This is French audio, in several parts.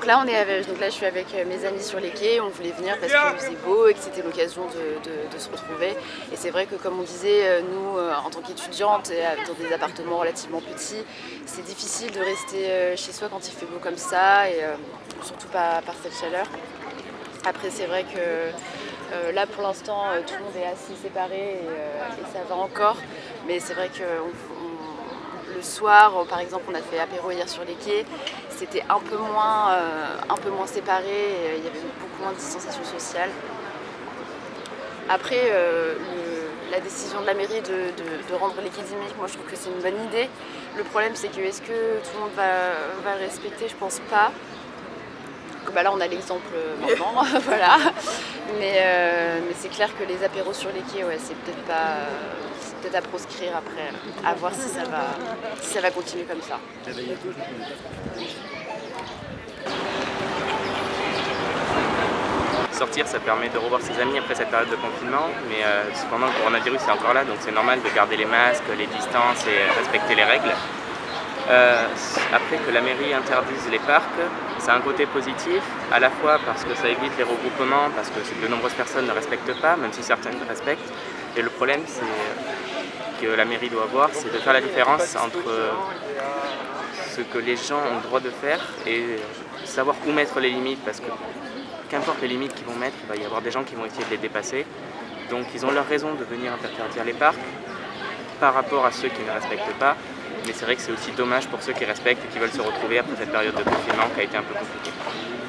là, je suis avec mes amis sur les quais, on voulait venir parce qu'il faisait beau et que c'était l'occasion de se retrouver. Et c'est vrai que comme on disait, nous, en tant qu'étudiantes, dans des appartements relativement petits, c'est difficile de rester chez soi quand il fait beau comme ça, et surtout pas par cette chaleur. Après, c'est vrai que là, pour l'instant, tout le monde est assez séparé et ça va encore. Mais c'est vrai que le soir, par exemple, on a fait apéro hier sur les quais. C'était un peu moins séparé, et il y avait beaucoup moins de distanciation sociale. Après, la décision de la mairie de rendre les quais dynamiques, moi je trouve que c'est une bonne idée. Le problème, c'est que est-ce que tout le monde va le respecter? Je pense pas. Bah là, on a l'exemple maintenant, voilà. Mais c'est clair que les apéros sur les quais, ouais, c'est peut-être à proscrire après, à voir si ça va continuer comme ça. Sortir, ça permet de revoir ses amis après cette période de confinement, mais cependant le coronavirus est encore là, donc c'est normal de garder les masques, les distances et respecter les règles. Après que la mairie interdise les parcs, ça a un côté positif, à la fois parce que ça évite les regroupements, parce que de nombreuses personnes ne respectent pas, même si certaines respectent. Et le problème, c'est que la mairie doit voir, c'est de faire la différence entre ce que les gens ont le droit de faire et savoir où mettre les limites, parce que qu'importe les limites qu'ils vont mettre, il va y avoir des gens qui vont essayer de les dépasser. Donc ils ont leur raison de venir interdire les parcs par rapport à ceux qui ne respectent pas. Mais c'est vrai que c'est aussi dommage pour ceux qui respectent et qui veulent se retrouver après cette période de confinement qui a été un peu compliquée.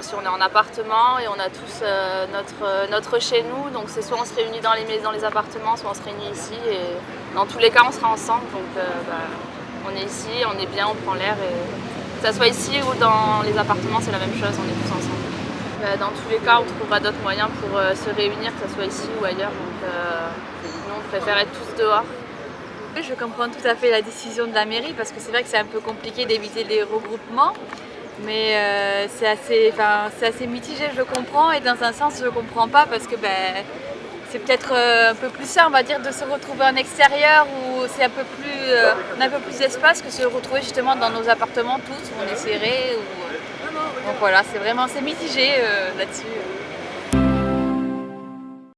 Si on est en appartement et on a tous notre chez nous, donc c'est soit on se réunit dans les appartements, soit on se réunit ici, et dans tous les cas on sera ensemble, donc on est ici, on est bien, on prend l'air, et que ça soit ici ou dans les appartements c'est la même chose, on est tous ensemble. Dans tous les cas on trouvera d'autres moyens pour se réunir, que ce soit ici ou ailleurs, donc nous on préfère être tous dehors. Je comprends tout à fait la décision de la mairie, parce que c'est vrai que c'est un peu compliqué d'éviter les regroupements, mais c'est assez mitigé, je comprends, et dans un sens je comprends pas, parce que c'est peut-être un peu plus sain, on va dire, de se retrouver en extérieur où c'est on a un peu plus d'espace, que se retrouver justement dans nos appartements tous où on est serré. Donc voilà, c'est mitigé là-dessus.